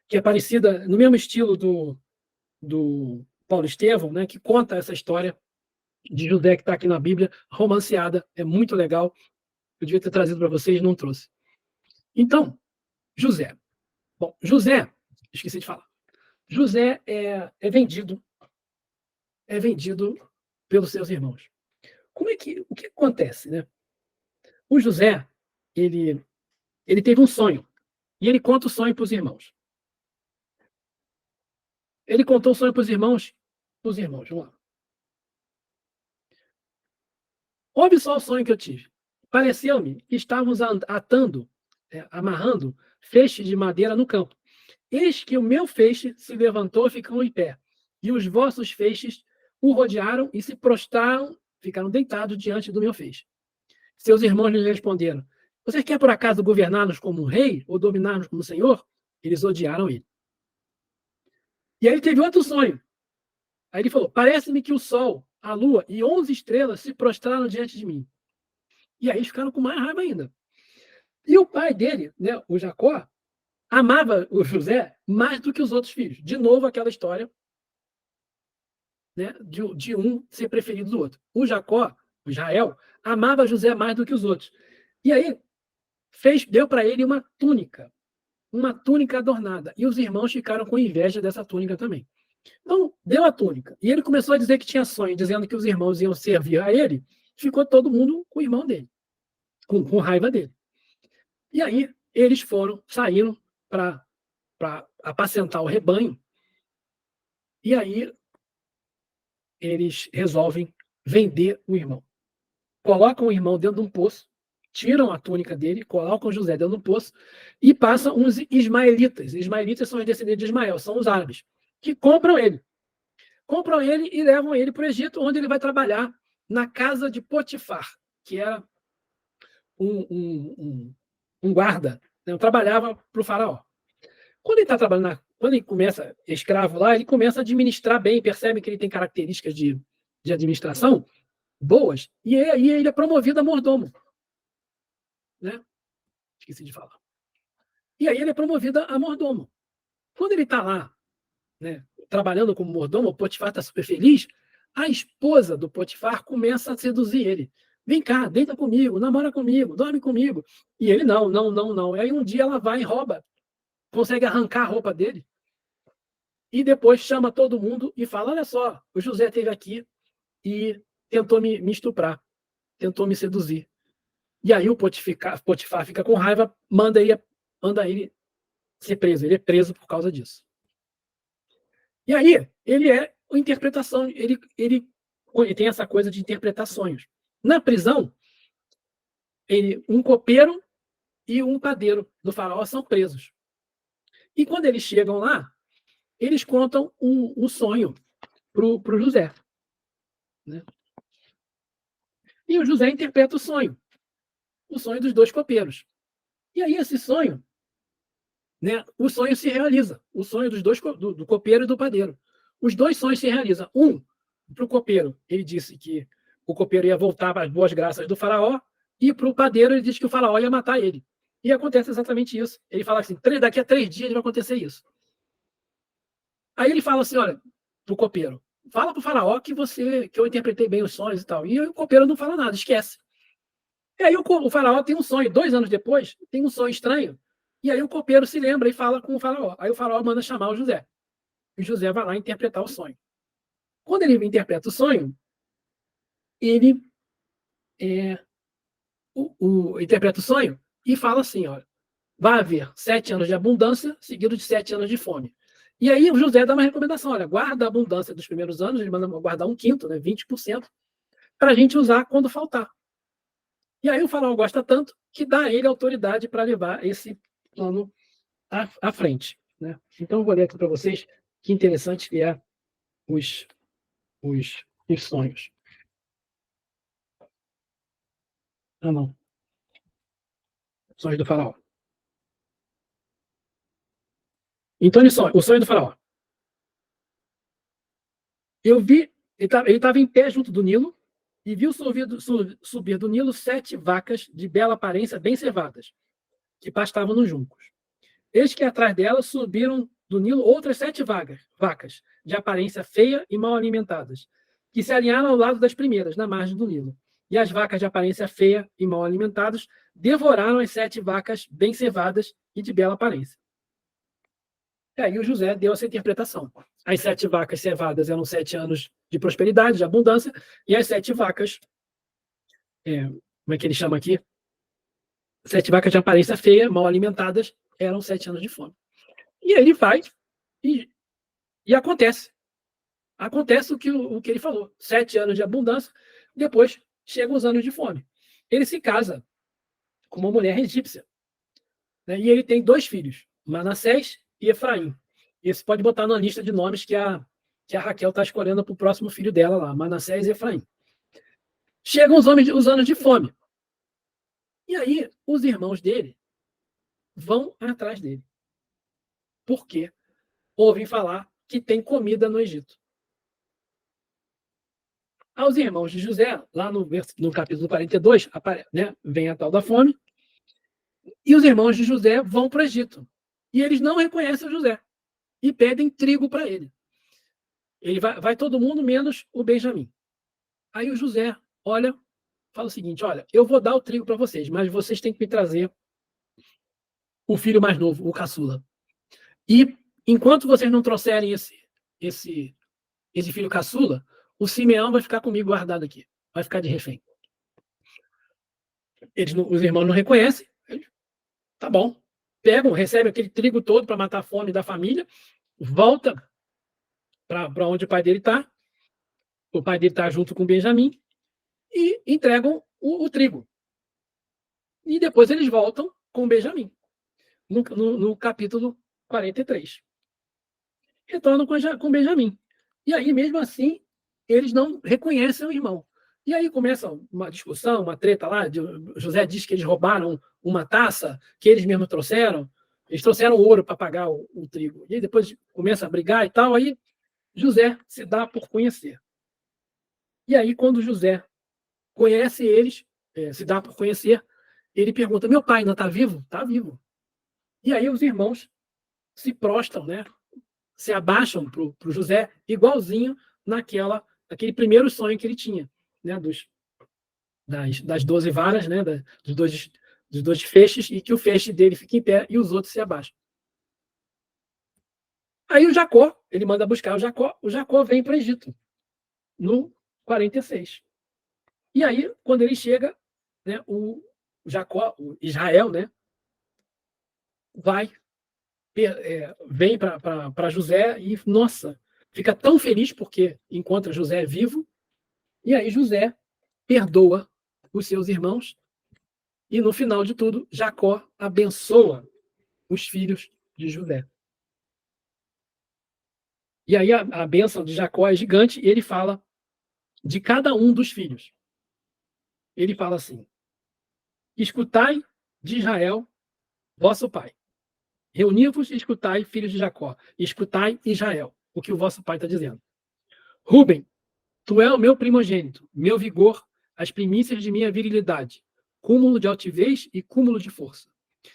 que é parecida, no mesmo estilo do Paulo Estevão, né, que conta essa história de José que está aqui na Bíblia, romanceada, é muito legal. Eu devia ter trazido para vocês, não trouxe. Então, José. Bom, José, esqueci de falar. José é vendido pelos seus irmãos. O que acontece, né? O José, ele teve um sonho, e ele conta o sonho para os irmãos. Ele contou o sonho para os irmãos, vamos lá. Ouve só o sonho que eu tive. Pareceu-me que estávamos amarrando feixes de madeira no campo. Eis que o meu feixe se levantou e ficou em pé, e os vossos feixes o rodearam e se prostraram, ficaram deitados diante do meu feixe. Seus irmãos lhe responderam: você quer por acaso governar-nos como um rei ou dominar-nos como senhor? Eles odiaram ele. E aí ele teve outro sonho. Aí ele falou: parece-me que o sol, a lua e 11 estrelas se prostraram diante de mim. E aí eles ficaram com mais raiva ainda. E o pai dele, né, o Jacó, amava o José mais do que os outros filhos. De novo, aquela história, né, de um ser preferido do outro. O Jacó, o Israel, amava José mais do que os outros. E aí deu para ele uma túnica adornada. E os irmãos ficaram com inveja dessa túnica também. Então, deu a túnica. E ele começou a dizer que tinha sonho, dizendo que os irmãos iam servir a ele. Ficou todo mundo com o irmão dele, com raiva dele. E aí, eles saíram para apacentar o rebanho. E aí, eles resolvem vender o irmão. Colocam o irmão dentro de um poço, tiram a túnica dele, colocam José dentro de um poço e passam uns ismaelitas. Ismaelitas são os descendentes de Ismael, são os árabes, que compram ele. Compram ele e levam ele para o Egito, onde ele vai trabalhar na casa de Potifar, que era um guarda, né? Trabalhava para o faraó. Quando ele está trabalhando, quando ele começa escravo lá, ele começa a administrar bem, percebe que ele tem características de administração boas, e aí ele é promovido a mordomo. Né? Esqueci de falar. E aí ele é promovido a mordomo. Quando ele está lá, né, trabalhando como mordomo, o Potifar está super feliz, a esposa do Potifar começa a seduzir ele. Vem cá, deita comigo, namora comigo, dorme comigo. E ele, não. Aí um dia ela vai e rouba, consegue arrancar a roupa dele, e depois chama todo mundo e fala: olha só, o José esteve aqui e tentou me estuprar, tentou me seduzir. E aí o Potifar fica com raiva, manda ele ser preso. Ele é preso por causa disso. E aí, ele tem essa coisa de interpretar sonhos. Na prisão, um copeiro e um padeiro do faraó são presos. E quando eles chegam lá, eles contam um sonho para o José. Né? E o José interpreta o sonho dos dois copeiros. E aí esse sonho, né, o sonho se realiza. O sonho dos dois, do copeiro e do padeiro. Os dois sonhos se realizam. Para o copeiro, ele disse que o copeiro ia voltar para as boas graças do faraó, e para o padeiro ele disse que o faraó ia matar ele. E acontece exatamente isso. Ele fala assim: daqui a 3 dias vai acontecer isso. Aí ele fala assim: olha, para o copeiro, fala para o faraó que eu interpretei bem os sonhos e tal. E o copeiro não fala nada, esquece. E aí o faraó tem um sonho, 2 anos depois, tem um sonho estranho. E aí o copeiro se lembra e fala com o faraó. Aí o faraó manda chamar o José. E o José vai lá interpretar o sonho. Quando ele interpreta o sonho, ele interpreta o sonho e fala assim: olha, vai haver 7 anos de abundância, seguido de 7 anos de fome. E aí o José dá uma recomendação: olha, guarda a abundância dos primeiros anos, ele manda guardar 1/5, né, 20%, para a gente usar quando faltar. E aí o faraó gosta tanto que dá a ele autoridade para levar esse plano à frente. Né? Então eu vou ler aqui para vocês que interessante que é os sonhos. Não. Sonhos do faraó. Então, o sonho do faraó. Eu vi, ele estava em pé junto do Nilo, e viu subir do Nilo 7 vacas de bela aparência, bem cevadas, que pastavam nos juncos. Eis que atrás delas subiram do Nilo outras 7 vacas, de aparência feia e mal alimentadas, que se alinharam ao lado das primeiras, na margem do Nilo. E as vacas de aparência feia e mal alimentadas devoraram as 7 vacas bem cevadas e de bela aparência. E aí o José deu essa interpretação. As 7 vacas cevadas eram 7 anos de prosperidade, de abundância, e as 7 vacas, como é que ele chama aqui? 7 vacas de aparência feia, mal alimentadas, eram 7 anos de fome. E aí ele vai e acontece. Acontece o que ele falou. 7 anos de abundância, depois chegam os anos de fome. Ele se casa com uma mulher egípcia, né? E ele tem 2 filhos, Manassés e Efraim. Esse pode botar na lista de nomes que a Raquel está escolhendo para o próximo filho dela lá, Manassés e Efraim. Chegam os anos de fome. E aí os irmãos dele vão atrás dele. Por quê? Ouvem falar que tem comida no Egito. Aos irmãos de José, lá no capítulo 42, né, vem a tal da fome, e os irmãos de José vão para o Egito. E eles não reconhecem o José e pedem trigo para ele. Ele vai todo mundo, menos o Benjamim. Aí o José olha, fala o seguinte: olha, eu vou dar o trigo para vocês, mas vocês têm que me trazer o filho mais novo, o caçula. E enquanto vocês não trouxerem esse filho caçula, o Simeão vai ficar comigo guardado aqui. Vai ficar de refém. Os irmãos não reconhecem. Tá bom. Pegam, recebem aquele trigo todo para matar a fome da família, volta para onde o pai dele está. O pai dele está junto com Benjamim e entregam o trigo. E depois eles voltam com Benjamim, no capítulo 43. Retornam com Benjamim. E aí, mesmo assim, eles não reconhecem o irmão. E aí começa uma discussão, uma treta lá. José diz que eles roubaram uma taça que eles mesmos trouxeram. Eles trouxeram ouro para pagar o trigo. E aí depois começa a brigar e tal. Aí José se dá por conhecer. E aí, quando José conhece eles, se dá por conhecer, ele pergunta: meu pai ainda está vivo? Está vivo. E aí os irmãos se prostram, né? Se abaixam para o José, igualzinho naquele primeiro sonho que ele tinha, né? Das 12 varas, né? dos 12 feixes, e que o feixe dele fica em pé e os outros se abaixam. Aí o Jacó, ele manda buscar o Jacó vem para o Egito, no 46. E aí, quando ele chega, né, o Jacó, o Israel, né, vem para José e, nossa, fica tão feliz porque encontra José vivo. E aí José perdoa os seus irmãos e, no final de tudo, Jacó abençoa os filhos de José. E aí a bênção de Jacó é gigante e ele fala de cada um dos filhos. Ele fala assim: escutai de Israel, vosso pai. Reuni-vos e escutai, filhos de Jacó. Escutai, Israel, o que o vosso pai está dizendo. Rúben, tu és o meu primogênito, meu vigor, as primícias de minha virilidade, cúmulo de altivez e cúmulo de força.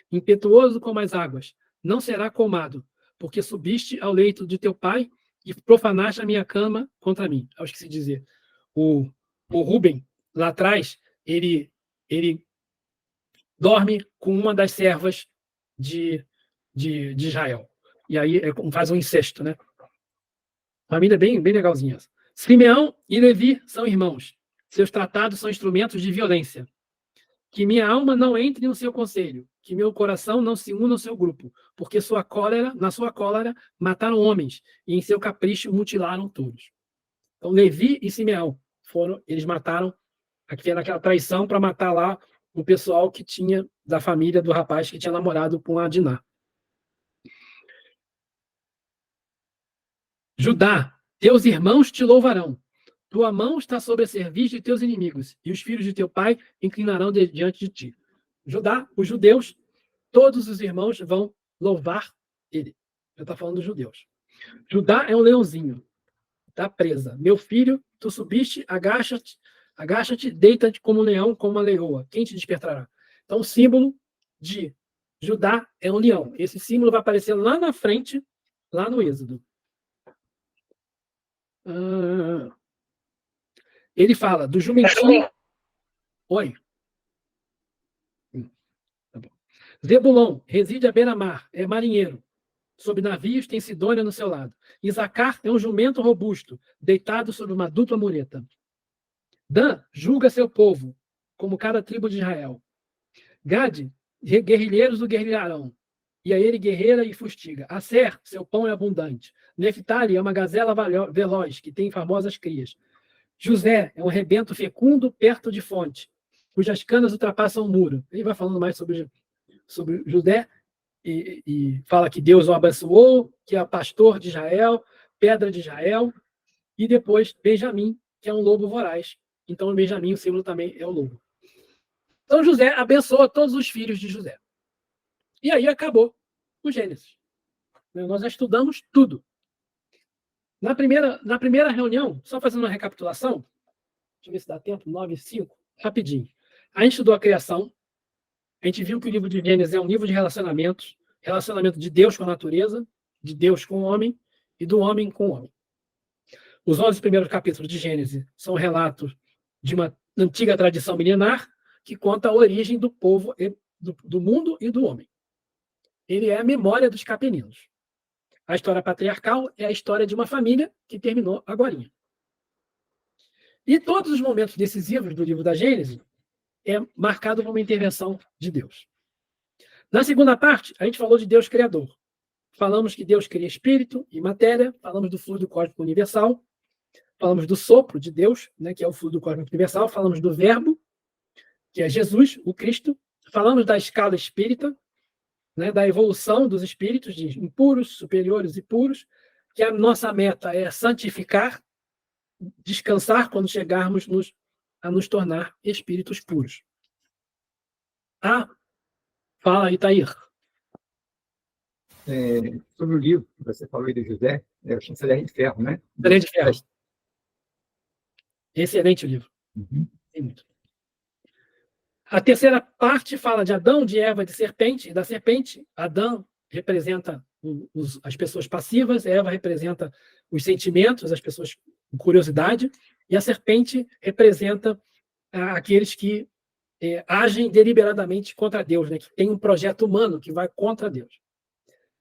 Impetuoso como as águas, não será colmado, porque subiste ao leito de teu pai e profanaste a minha cama contra mim. Eu esqueci de dizer. O Rúben, lá atrás, ele dorme com uma das servas de Israel. E aí faz um incesto, né? Família bem legalzinha. Simeão e Levi são irmãos. Seus tratados são instrumentos de violência. Que minha alma não entre no seu conselho, que meu coração não se una ao seu grupo, porque na sua cólera mataram homens, e em seu capricho mutilaram todos. Então, Levi e Simeão eles mataram, aqui naquela traição para matar lá o pessoal que tinha, da família do rapaz que tinha namorado com a Diná. Judá, teus irmãos te louvarão. Tua mão está sobre a cerviz de teus inimigos, e os filhos de teu pai inclinarão diante de ti. Judá, os judeus, todos os irmãos vão louvar ele. Eu estou falando dos judeus. Judá é um leãozinho, está presa. Meu filho, tu subiste, agacha-te, deita-te como um leão, como uma leoa. Quem te despertará? Então, o símbolo de Judá é um leão. Esse símbolo vai aparecer lá na frente, lá no Êxodo. ele fala do jumentinho. Oi. Tá bom. Zebulon reside à beira-mar, é marinheiro. Sob navios tem Sidônia no seu lado. Isacar é um jumento robusto, deitado sobre uma dupla mureta. Dan julga seu povo, como cada tribo de Israel. Gade, guerrilheiros o guerrilharão. E a ele guerreira e fustiga. Aser, seu pão é abundante. Neftali é uma gazela veloz, que tem famosas crias. José é um rebento fecundo perto de fonte, cujas canas ultrapassam o muro. Ele vai falando mais sobre José e fala que Deus o abençoou, que é pastor de Israel, pedra de Israel, e depois Benjamim, que é um lobo voraz. Então, Benjamim, o símbolo também é o lobo. Então, José abençoa todos os filhos de José. E aí acabou o Gênesis. Nós já estudamos tudo. Na primeira reunião, só fazendo uma recapitulação, deixa eu ver se dá tempo, 9:5, rapidinho. A gente estudou a criação, a gente viu que o livro de Gênesis é um livro de relacionamentos, relacionamento de Deus com a natureza, de Deus com o homem e do homem com o homem. Os 11 primeiros capítulos de Gênesis são relatos de uma antiga tradição milenar que conta a origem do povo, do mundo e do homem. Ele é a memória dos capeninos. A história patriarcal é a história de uma família que terminou agorinha. E todos os momentos decisivos do livro da Gênesis é marcado por uma intervenção de Deus. Na segunda parte, a gente falou de Deus criador. Falamos que Deus cria espírito e matéria, falamos do fluido cósmico universal, falamos do sopro de Deus, né, que é o fluido cósmico universal, falamos do verbo, que é Jesus, o Cristo, falamos da escala espírita, né, da evolução dos espíritos, de impuros, superiores e puros, que a nossa meta é santificar, descansar quando chegarmos a nos tornar espíritos puros. Fala aí, Tair. Sobre o livro que você falou aí do José, o Chanceler de Ferro, né? Chanceler de Ferro. Excelente o livro. Tem muito. A terceira parte fala de Adão, de Eva, de serpente. Da serpente, Adão representa as pessoas passivas, Eva representa os sentimentos, as pessoas com curiosidade, e a serpente representa aqueles que agem deliberadamente contra Deus, né? Que tem um projeto humano que vai contra Deus.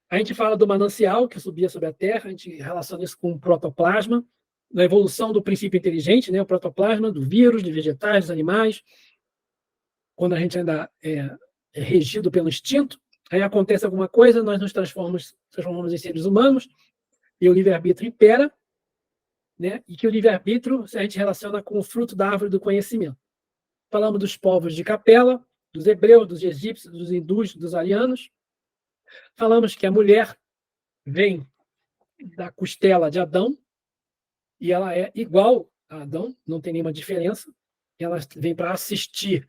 A gente fala do manancial que subia sobre a terra, a gente relaciona isso com o protoplasma, da evolução do princípio inteligente, né? O protoplasma, do vírus, de vegetais, dos animais. Quando a gente ainda é regido pelo instinto, aí acontece alguma coisa, nós nos transformamos em seres humanos, e o livre-arbítrio impera, né? E que o livre-arbítrio a gente relaciona com o fruto da árvore do conhecimento. Falamos dos povos de Capela, dos hebreus, dos egípcios, dos hindus, dos arianos. Falamos que a mulher vem da costela de Adão, e ela é igual a Adão, não tem nenhuma diferença. Ela vem para assistir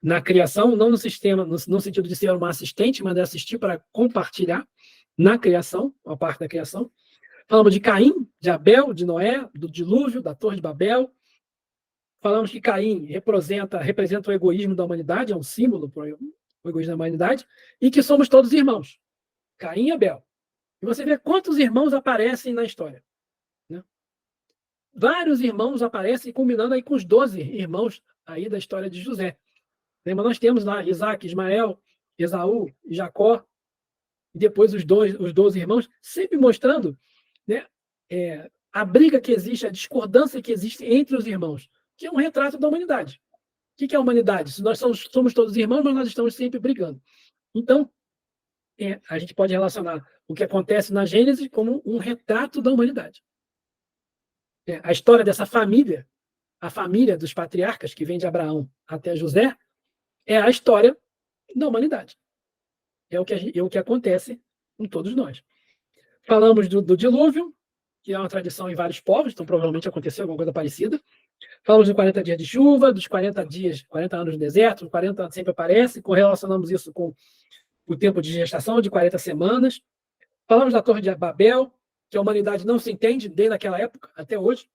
na criação, não no sentido de ser uma assistente, mas de assistir para compartilhar na criação, a parte da criação. Falamos de Caim, de Abel, de Noé, do dilúvio, da Torre de Babel. Falamos que Caim representa o egoísmo da humanidade, é um símbolo para o egoísmo da humanidade, e que somos todos irmãos, Caim e Abel. E você vê quantos irmãos aparecem na história. Né? Vários irmãos aparecem, combinando aí com os 12 irmãos aí da história de José. Lembra, nós temos lá Isaac, Ismael, Esaú e Jacó, e depois os 12 irmãos, sempre mostrando, né, a briga que existe, a discordância que existe entre os irmãos, que é um retrato da humanidade. O que é a humanidade? Se nós somos todos irmãos, mas nós estamos sempre brigando. Então, a gente pode relacionar o que acontece na Gênesis como um retrato da humanidade. A história dessa família, a família dos patriarcas, que vem de Abraão até José, é a história da humanidade. É o que acontece com todos nós. Falamos do dilúvio, que é uma tradição em vários povos, então provavelmente aconteceu alguma coisa parecida. Falamos dos 40 dias de chuva, dos 40 anos no deserto, os 40 anos sempre aparece, correlacionamos isso com o tempo de gestação, de 40 semanas. Falamos da Torre de Babel, que a humanidade não se entende desde aquela época até hoje.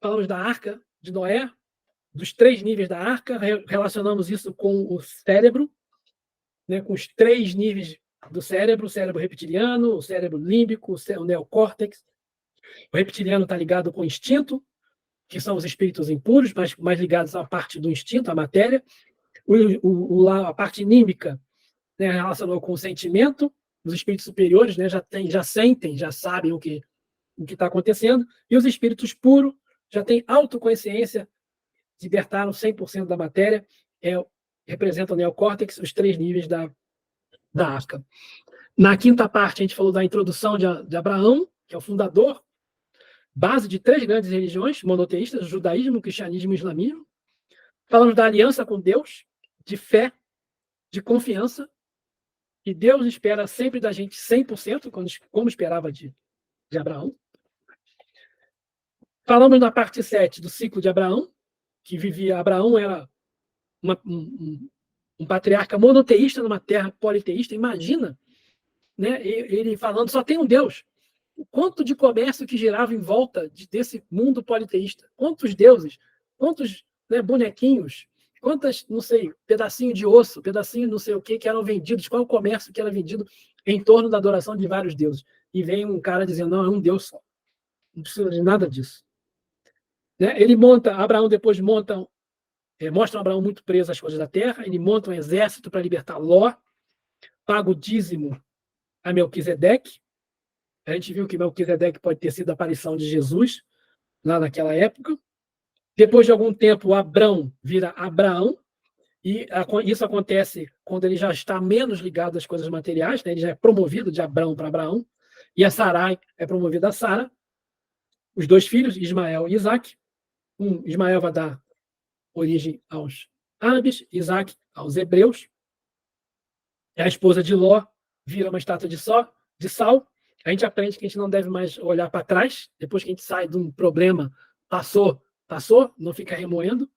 Falamos da Arca de Noé, dos 3 níveis da Arca, relacionamos isso com o cérebro, né, com os 3 níveis do cérebro, o cérebro reptiliano, o cérebro límbico, o neocórtex. O reptiliano está ligado com o instinto, que são os espíritos impuros, mas mais ligados à parte do instinto, à matéria. A parte anímica, né, relacionada com o sentimento. Os espíritos superiores, né, já sentem, já sabem o que está acontecendo. E os espíritos puros já têm autoconsciência, libertaram 100% da matéria, representam o neocórtex, os 3 níveis da África. Na quinta parte, a gente falou da introdução de Abraão, que é o fundador, base de 3 grandes religiões monoteístas, o judaísmo, o cristianismo e o islamismo. Falamos da aliança com Deus, de fé, de confiança, e Deus espera sempre da gente 100%, como esperava de Abraão. Falamos na parte 7 do ciclo de Abraão, que vivia. Abraão era um patriarca monoteísta numa terra politeísta. Imagina, né, ele falando, só tem um Deus. O quanto de comércio que girava em volta desse mundo politeísta. Quantos deuses, quantos, né, bonequinhos, quantas, não sei, pedacinho de osso, pedacinho não sei o que eram vendidos, qual o comércio que era vendido em torno da adoração de vários deuses. E vem um cara dizendo, não, é um Deus só. Não precisa de nada disso. Né? Abraão depois mostra Abraão muito preso às coisas da terra, ele monta um exército para libertar Ló, paga o dízimo a Melquisedeque. A gente viu que Melquisedeque pode ter sido a aparição de Jesus, lá naquela época. Depois de algum tempo, Abrão vira Abraão, e isso acontece quando ele já está menos ligado às coisas materiais, né? Ele já é promovido de Abrão para Abraão, e a Sarai é promovida a Sara. Os 2 filhos, Ismael e Isaac. Ismael vai dar origem aos árabes, Isaac aos hebreus. A esposa de Ló vira uma estátua de sal. A gente aprende que a gente não deve mais olhar para trás, depois que a gente sai de um problema, passou, não fica remoendo.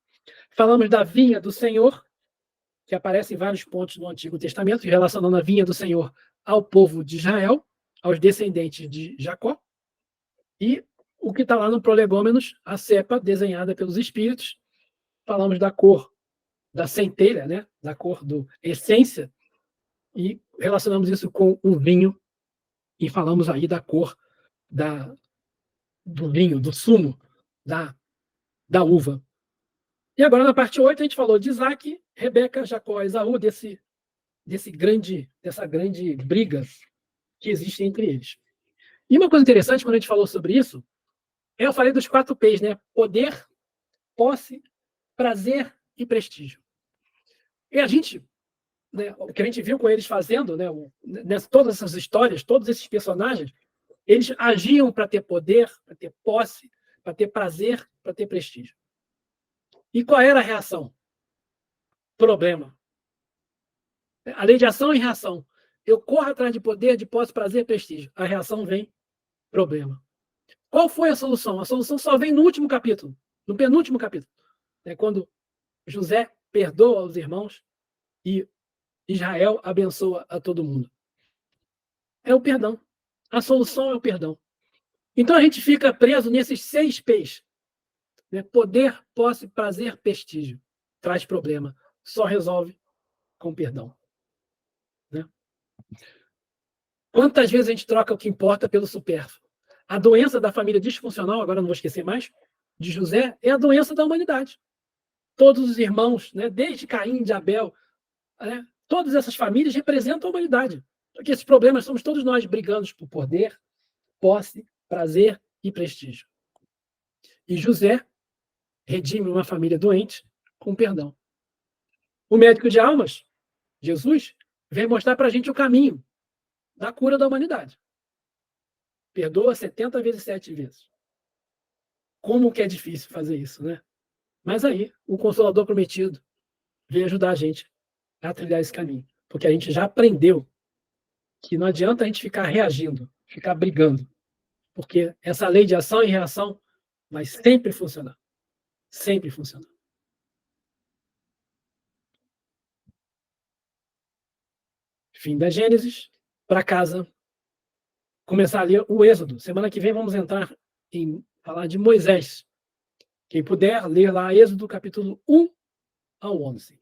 Falamos da vinha do Senhor, que aparece em vários pontos no Antigo Testamento, relacionando a vinha do Senhor ao povo de Israel, aos descendentes de Jacó. E o que está lá no Prolegômenos, a cepa desenhada pelos espíritos. Falamos da cor da centelha, né? Da cor do essência, e relacionamos isso com o vinho, e falamos aí da cor do vinho, do sumo, da uva. E agora, na parte 8, a gente falou de Isaac, Rebeca, Jacó, Esaú, dessa grande briga que existe entre eles. E uma coisa interessante, quando a gente falou sobre isso, eu falei dos 4 P's, né? Poder, posse, prazer e prestígio. E a gente, né, o que a gente viu com eles fazendo, né, todas essas histórias, todos esses personagens, eles agiam para ter poder, para ter posse, para ter prazer, para ter prestígio. E qual era a reação? Problema. A lei de ação e reação. Eu corro atrás de poder, de posse, prazer, prestígio. A reação vem, problema. Qual foi a solução? A solução só vem no último capítulo, no penúltimo capítulo. É quando José perdoa os irmãos e Israel abençoa a todo mundo. É o perdão. A solução é o perdão. Então a gente fica preso nesses 6 P's. Né? Poder, posse, prazer, prestígio. Traz problema. Só resolve com perdão. Né? Quantas vezes a gente troca o que importa pelo supérfluo? A doença da família disfuncional, agora não vou esquecer mais, de José, é a doença da humanidade. Todos os irmãos, né, desde Caim, de Abel, né, todas essas famílias representam a humanidade. Porque esses problemas somos todos nós brigando por poder, posse, prazer e prestígio. E José redime uma família doente com perdão. O médico de almas, Jesus, vem mostrar para a gente o caminho da cura da humanidade. Perdoa 70 vezes 7 vezes. Como que é difícil fazer isso, né? Mas aí, o Consolador Prometido vem ajudar a gente a trilhar esse caminho. Porque a gente já aprendeu que não adianta a gente ficar reagindo, ficar brigando. Porque essa lei de ação e reação vai sempre funcionar. Sempre funcionar. Fim da Gênesis, para casa. Começar a ler o Êxodo. Semana que vem vamos entrar em falar de Moisés. Quem puder, ler lá Êxodo capítulo 1 ao 11.